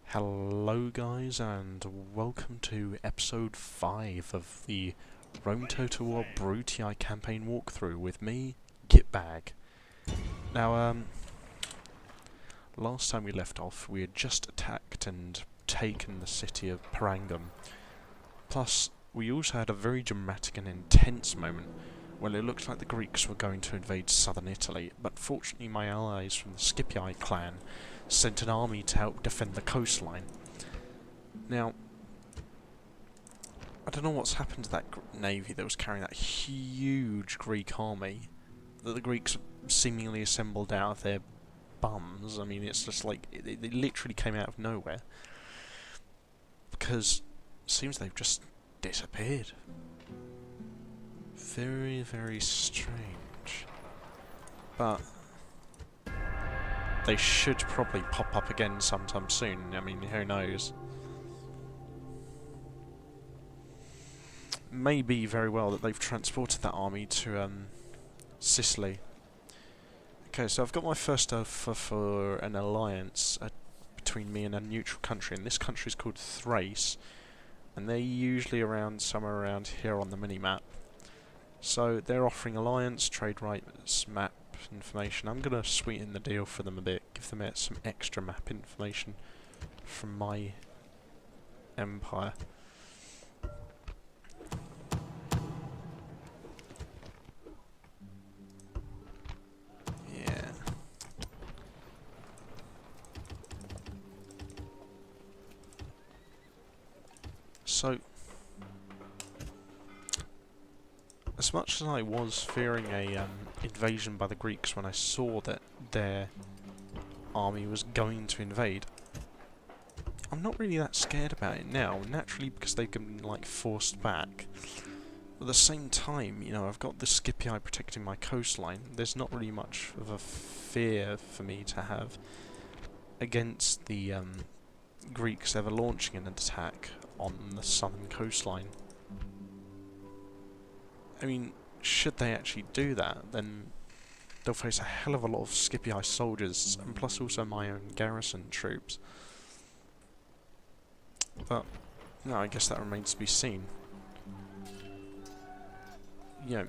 Hello guys, and welcome to episode 5 of the Gitbag Brutii campaign walkthrough with me, Gitbag. Now, last time we left off, we had just attacked and taken the city of Parangum. Plus, we also had a very dramatic and intense moment when it looked like the Greeks were going to invade southern Italy, but fortunately my allies from the Scipii clan sent an army to help defend the coastline. Now, I don't know what's happened to that navy that was carrying that huge Greek army that the Greeks seemingly assembled out of their bums. I mean, it's just like, they literally came out of nowhere. Because it seems they've just disappeared. Very, very strange. But they should probably pop up again sometime soon. I mean, who knows? Maybe very well that they've transported that army to Sicily. Okay, so I've got my first offer for an alliance between me and a neutral country, and this country is called Thrace, and they're usually around somewhere around here on the mini-map. So they're offering alliance, trade rights, map information. I'm going to sweeten the deal for them a bit, give them some extra map information from my empire. Yeah. So, as much as I was fearing a invasion by the Greeks when I saw that their army was going to invade, I'm not really that scared about it now, naturally because they've been like forced back. At the same time, you know, I've got the Scipii protecting my coastline. There's not really much of a fear for me to have against the Greeks ever launching an attack on the southern coastline. I mean, should they actually do that, then they'll face a hell of a lot of Scipii soldiers, and plus also my own garrison troops. But, no, I guess that remains to be seen. You know,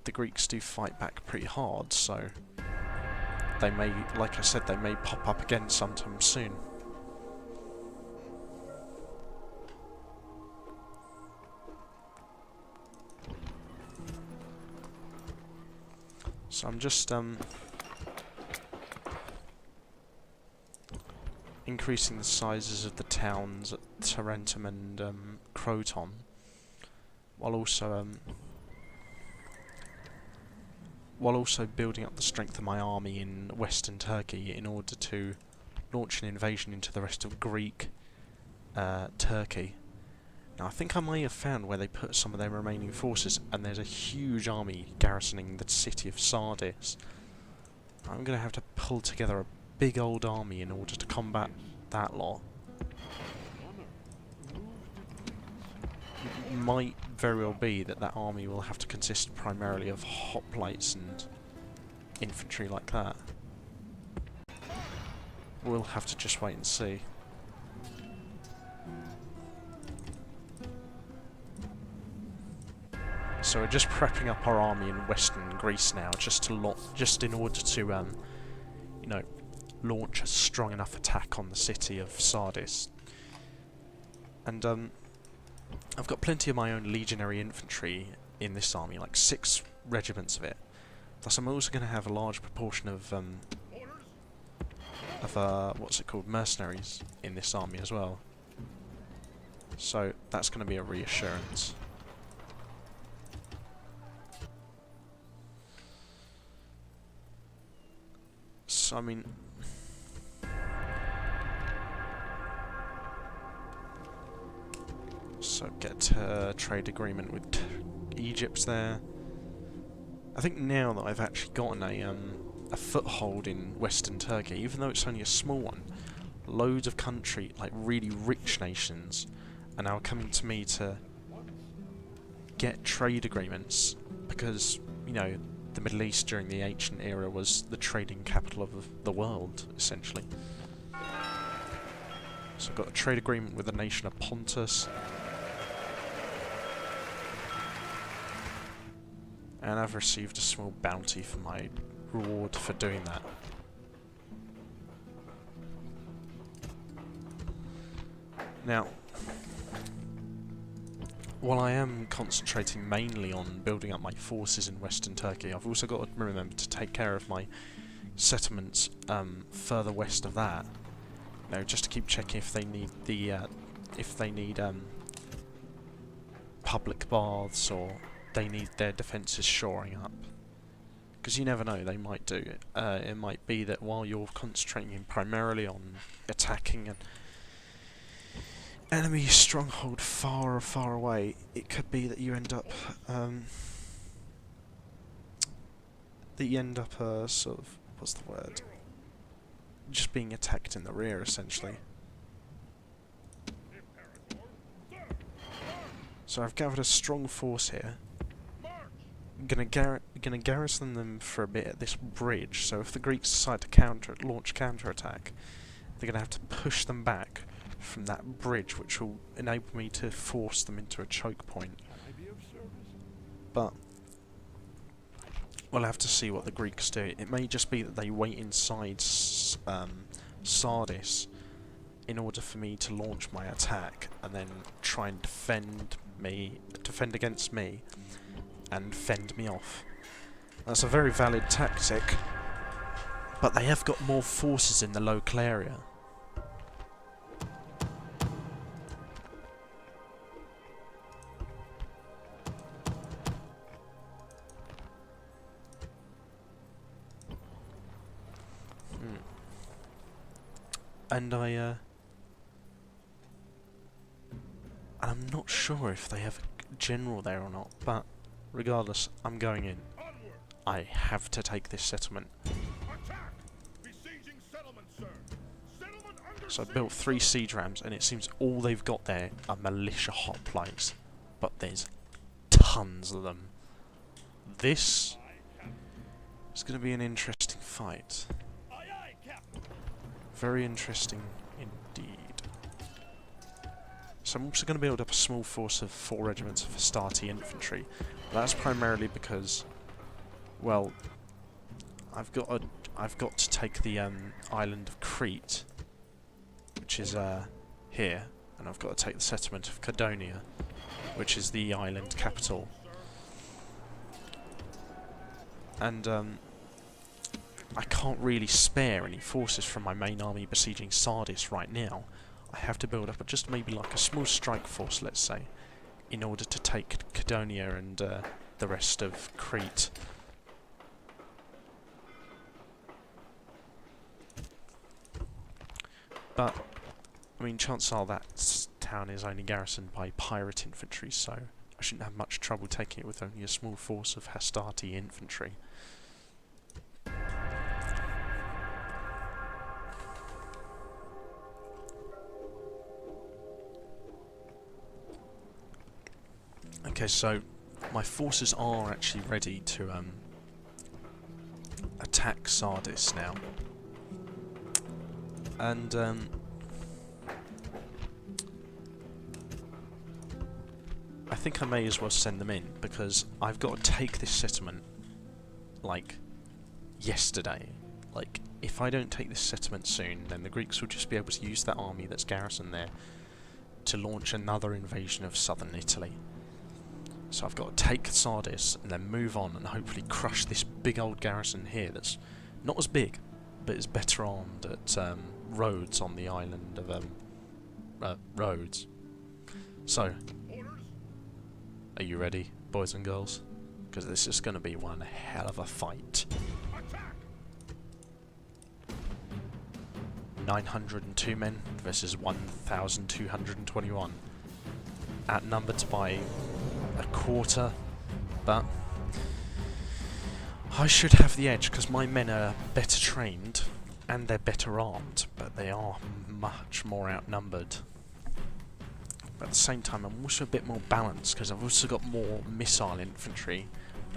the Greeks do fight back pretty hard, so they may, like I said, they may pop up again sometime soon. So I'm just increasing the sizes of the towns at Tarentum and Croton, while also building up the strength of my army in western Turkey in order to launch an invasion into the rest of Greek Turkey. Now, I think I may have found where they put some of their remaining forces, and there's a huge army garrisoning the city of Sardis. I'm going to have to pull together a big old army in order to combat that lot. It might very well be that that army will have to consist primarily of hoplites and infantry like that. We'll have to just wait and see. So we're just prepping up our army in western Greece now, just in order to, you know, launch a strong enough attack on the city of Sardis. And I've got plenty of my own legionary infantry in this army, like 6 regiments of it. Plus, I'm also going to have a large proportion of what's it called, mercenaries in this army as well. So that's going to be a reassurance. So, I mean, so get a trade agreement with Egypt there. I think now that I've actually gotten a foothold in western Turkey, even though it's only a small one, loads of country, like really rich nations, are now coming to me to get trade agreements because, you know, the Middle East during the ancient era was the trading capital of the world, essentially. So I've got a trade agreement with the nation of Pontus. And I've received a small bounty for my reward for doing that. Now, while I am concentrating mainly on building up my forces in Western Turkey, I've also got to remember to take care of my settlements further west of that. You know, just to keep checking if they need the public baths, or they need their defences shoring up. Because you never know, they might do it. It might be that while you're concentrating primarily on attacking an enemy stronghold far, far away, it could be that you end up sort of, what's the word? Just being attacked in the rear, essentially. So I've gathered a strong force here. I'm gonna garrison them for a bit at this bridge, so if the Greeks decide to launch counterattack, they're gonna have to push them back from that bridge, which will enable me to force them into a choke point. But we'll have to see what the Greeks do. It may just be that they wait inside Sardis in order for me to launch my attack, and then try and defend against me, and fend me off. That's a very valid tactic, but they have got more forces in the local area. And I'm not sure if they have a general there or not, but regardless, I'm going in. I have to take this settlement. So I built 3 siege rams, and it seems all they've got there are militia hoplites, but there's tons of them. This is going to be an interesting fight. Very interesting indeed. So I'm also going to build up a small force of 4 regiments of Hastati infantry. That's primarily because, well, I've got to take the island of Crete, which is here, and I've got to take the settlement of Cadonia, which is the island capital. And I can't really spare any forces from my main army besieging Sardis right now. I have to build up just maybe like a small strike force, let's say, in order to take Cadonia and the rest of Crete. But, I mean, chances are that town is only garrisoned by pirate infantry, so I shouldn't have much trouble taking it with only a small force of Hastati infantry. Okay, so my forces are actually ready to attack Sardis now, and I think I may as well send them in, because I've got to take this settlement like yesterday. Like, if I don't take this settlement soon, then the Greeks will just be able to use that army that's garrisoned there to launch another invasion of southern Italy. So I've got to take Sardis and then move on and hopefully crush this big old garrison here that's not as big, but is better armed at Rhodes on the island of Rhodes. So, are you ready, boys and girls? Because this is going to be one hell of a fight. 902 men versus 1,221. Outnumbered by a quarter, but I should have the edge because my men are better trained and they're better armed, but they are much more outnumbered. But at the same time, I'm also a bit more balanced because I've also got more missile infantry,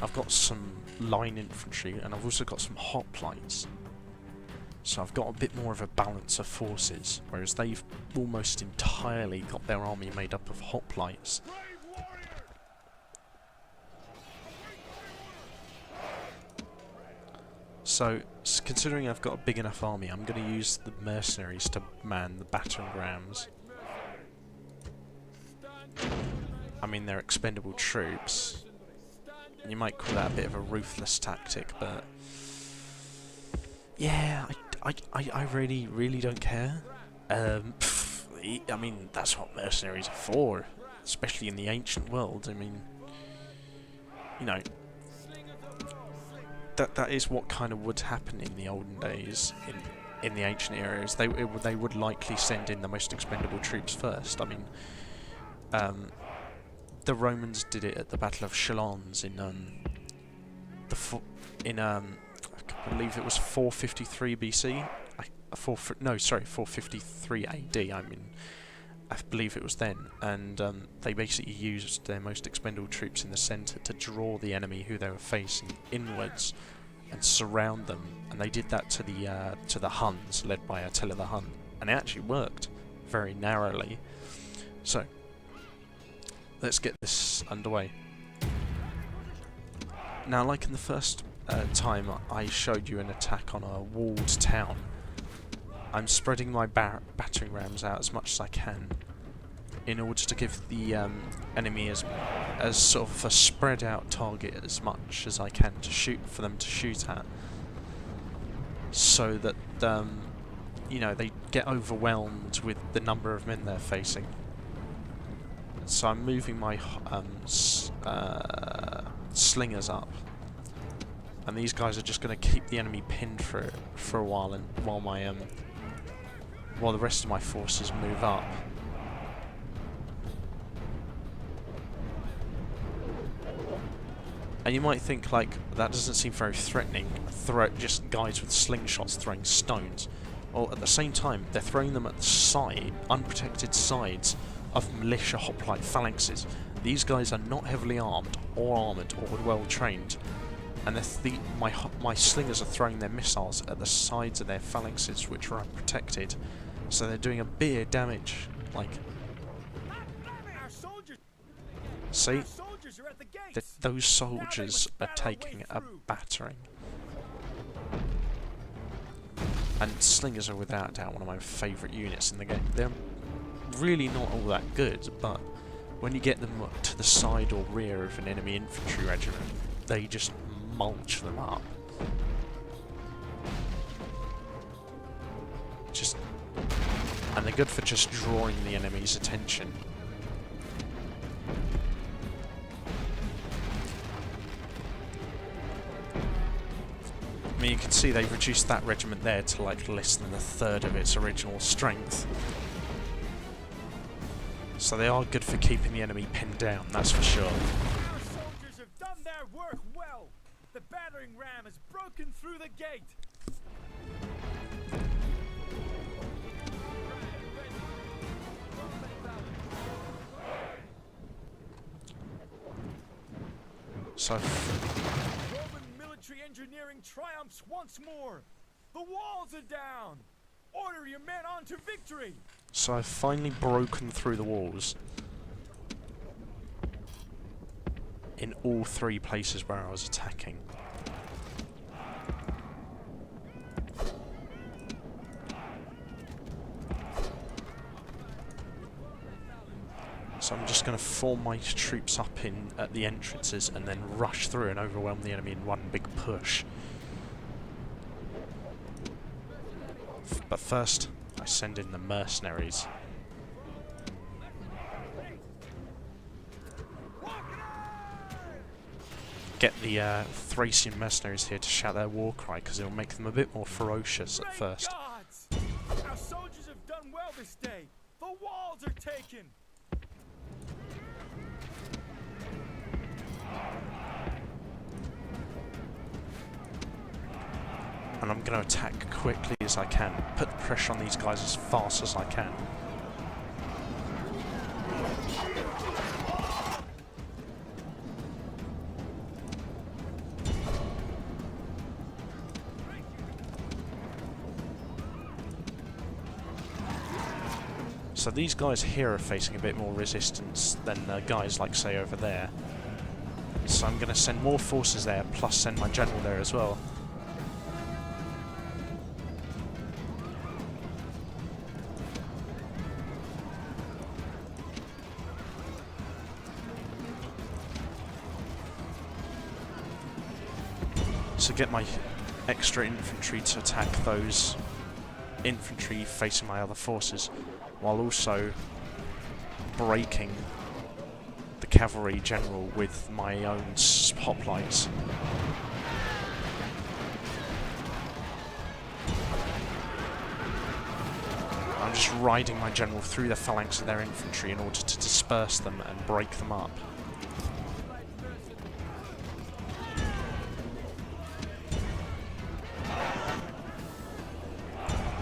I've got some line infantry, and I've also got some hoplites. So I've got a bit more of a balance of forces, whereas they've almost entirely got their army made up of hoplites. So, considering I've got a big enough army, I'm going to use the mercenaries to man the battering rams. I mean, they're expendable troops. You might call that a bit of a ruthless tactic, but yeah, I really, really don't care. I mean, that's what mercenaries are for, especially in the ancient world. I mean, you know, that is what kind of would happen in the olden days, in the ancient eras. They would likely send in the most expendable troops first. I mean, the Romans did it at the Battle of Chalons in I believe it was 453 BC. 453 AD. I mean, I believe it was then, and they basically used their most expendable troops in the centre to draw the enemy who they were facing inwards and surround them. And they did that to the Huns, led by Attila the Hun, and it actually worked very narrowly. So let's get this underway. Now, like in the first time I showed you an attack on a walled town, I'm spreading my battering rams out as much as I can in order to give the enemy as sort of a spread out target as much as I can for them to shoot at, so that you know, they get overwhelmed with the number of men they're facing. So I'm moving my slingers up, and these guys are just going to keep the enemy pinned for a while, and while the rest of my forces move up. And you might think, like, that doesn't seem very threatening. Just guys with slingshots throwing stones. Well, at the same time, they're throwing them at the unprotected sides of militia hoplite phalanxes. These guys are not heavily armed or armoured or well trained, and my slingers are throwing their missiles at the sides of their phalanxes, which are unprotected. So they're doing a bit of damage. Like, see, those soldiers are taking a battering. And slingers are without doubt one of my favourite units in the game. They're really not all that good, but when you get them to the side or rear of an enemy infantry regiment, they just mulch them up. And they're good for just drawing the enemy's attention. I mean, you can see they've reduced that regiment there to like less than a third of its original strength. So they are good for keeping the enemy pinned down, that's for sure. Our soldiers have done their work well. The battering ram has broken through the gate. So Roman military engineering triumphs once more. The walls are down. Order your men on to victory. So I've finally broken through the walls in all three places where I was attacking. So I'm just going to form my troops up at the entrances and then rush through and overwhelm the enemy in one big push. But first, I send in the mercenaries. Get the Thracian mercenaries here to shout their war cry, because it will make them a bit more ferocious at first. Gods! Our soldiers have done well this day. The walls are taken. And I'm going to attack quickly as I can, put the pressure on these guys as fast as I can. So these guys here are facing a bit more resistance than guys like, say, over there. So I'm going to send more forces there, plus send my general there as well. To get my extra infantry to attack those infantry facing my other forces, while also breaking the cavalry general with my own hoplites. I'm just riding my general through the phalanx of their infantry in order to disperse them and break them up.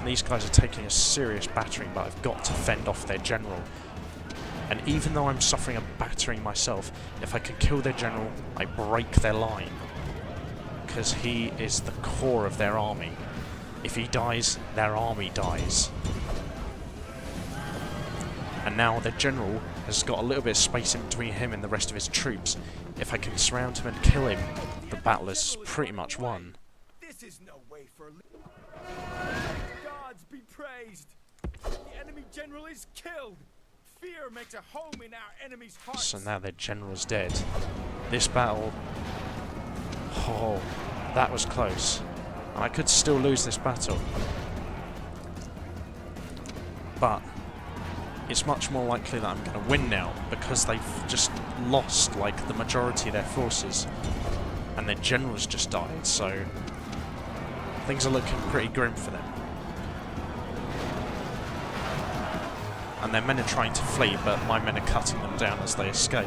These guys are taking a serious battering, but I've got to fend off their general. And even though I'm suffering a battering myself, if I can kill their general, I break their line. Because he is the core of their army. If he dies, their army dies. And now their general has got a little bit of space in between him and the rest of his troops. If I can surround him and kill him, the battle is pretty much won. This is no way for gods be praised. The enemy general is killed. Fear makes a home in our enemy's hearts. So now their general's dead. This battle... Oh, that was close. And I could still lose this battle. But it's much more likely that I'm going to win now, because they've just lost, like, the majority of their forces. And their general's just died, so... things are looking pretty grim for them. And their men are trying to flee, but my men are cutting them down as they escape.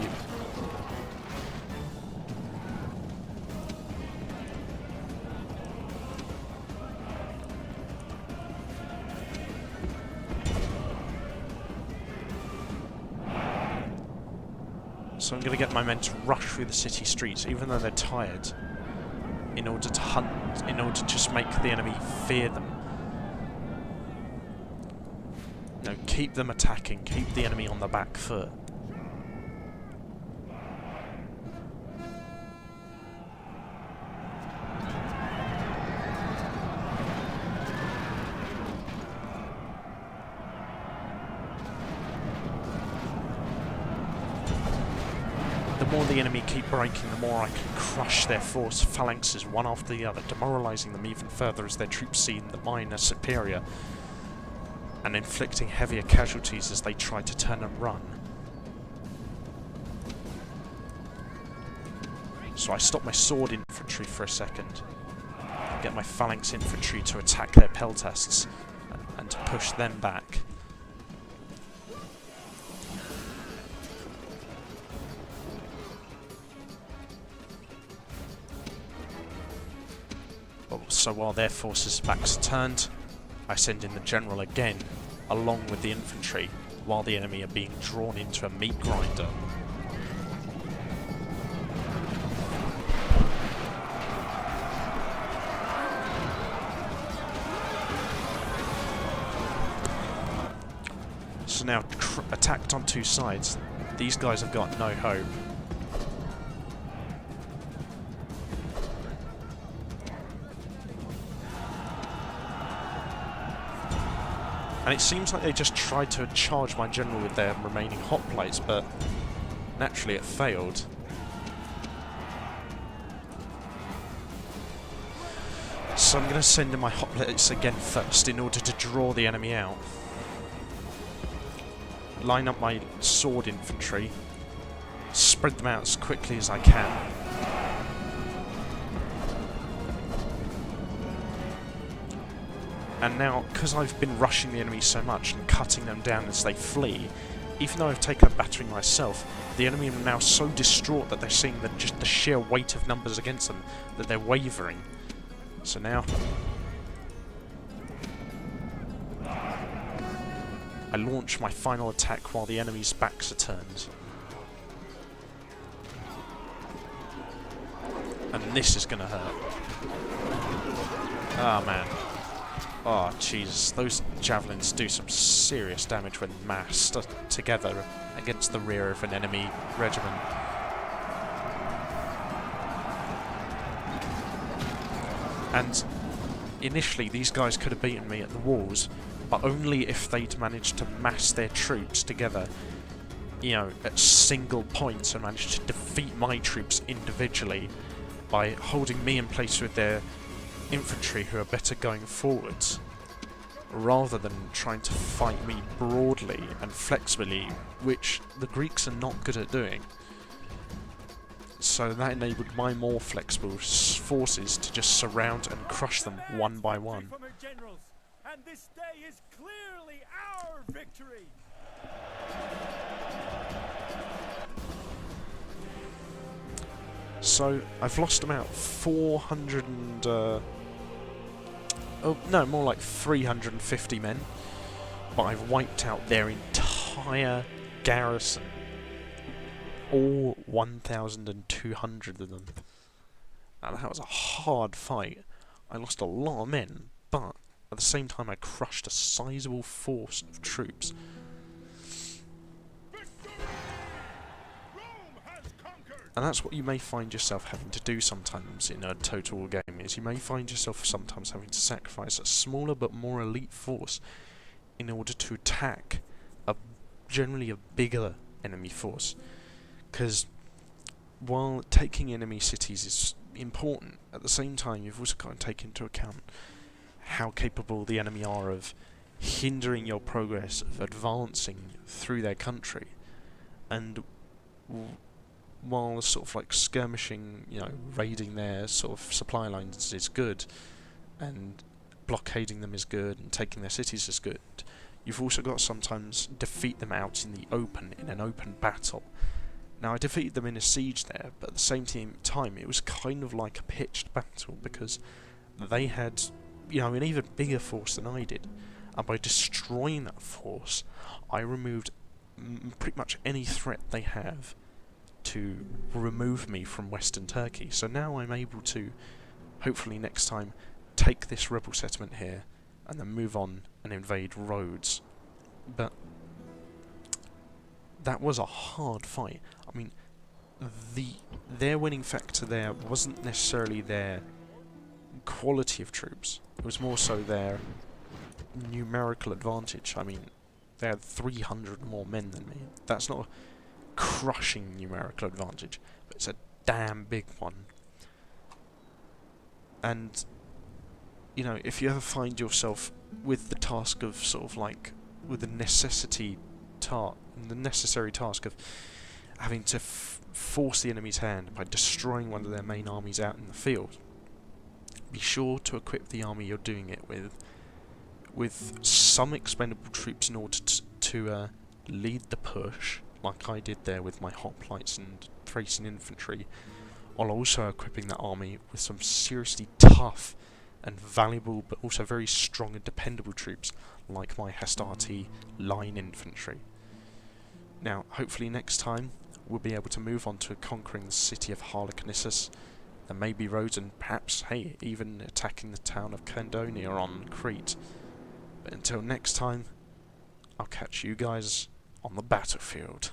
So I'm going to get my men to rush through the city streets, even though they're tired, in order to hunt, in order to just make the enemy fear them. No, keep them attacking, keep the enemy on the back foot. The more the enemy keep breaking, the more I can crush their phalanxes one after the other, demoralising them even further as their troops see that mine are superior, and inflicting heavier casualties as they try to turn and run. So I stop my sword infantry for a second, get my phalanx infantry to attack their peltasts and to push them back. So while their forces' backs are turned, I send in the general again, along with the infantry, while the enemy are being drawn into a meat grinder. So now, attacked on two sides, these guys have got no hope. And it seems like they just tried to charge my general with their remaining hoplites, but naturally it failed. So I'm going to send in my hoplites again first in order to draw the enemy out. Line up my sword infantry, spread them out as quickly as I can. And now, because I've been rushing the enemy so much and cutting them down as they flee, even though I've taken a battering myself, the enemy are now so distraught that they're seeing just the sheer weight of numbers against them that they're wavering. So now, I launch my final attack while the enemy's backs are turned. And this is going to hurt. Ah, man. Oh, Jesus, those javelins do some serious damage when massed together against the rear of an enemy regiment. And initially, these guys could have beaten me at the walls, but only if they'd managed to mass their troops together, you know, at single points, and managed to defeat my troops individually by holding me in place with their infantry who are better going forwards, rather than trying to fight me broadly and flexibly, which the Greeks are not good at doing. So that enabled my more flexible forces to just surround and crush them one by one. From her generals, and this day is clearly our victory. So I've lost about 400 and oh no, more like 350 men, but I've wiped out their entire garrison, all 1,200 of them. Now that was a hard fight. I lost a lot of men, but at the same time I crushed a sizable force of troops. And that's what you may find yourself having to do sometimes in a total war game, is you may find yourself sometimes having to sacrifice a smaller but more elite force in order to attack generally a bigger enemy force. Because while taking enemy cities is important, at the same time you've also got to take into account how capable the enemy are of hindering your progress, of advancing through their country. And while sort of like skirmishing, you know, raiding their sort of supply lines is good, and blockading them is good, and taking their cities is good, you've also got to sometimes defeat them out in the open, in an open battle. Now I defeated them in a siege there, but at the same time it was kind of like a pitched battle, because they had, you know, an even bigger force than I did, and by destroying that force I removed pretty much any threat they have to remove me from Western Turkey. So now I'm able to, hopefully next time, take this rebel settlement here and then move on and invade Rhodes. But that was a hard fight. I mean, their winning factor there wasn't necessarily their quality of troops, it was more so their numerical advantage. I mean, they had 300 more men than me. That's not a crushing numerical advantage, but it's a damn big one. And, you know, if you ever find yourself with the task of sort of like, with the necessary task of having to force the enemy's hand by destroying one of their main armies out in the field, be sure to equip the army you're doing it with some expendable troops in order to lead the push, like I did there with my hoplites and Thracian infantry, while also equipping that army with some seriously tough and valuable but also very strong and dependable troops like my Hastati line infantry. Now, hopefully next time we'll be able to move on to conquering the city of Harlequissus. There may be roads, and perhaps, hey, even attacking the town of Candonia on Crete. But until next time, I'll catch you guys on the battlefield.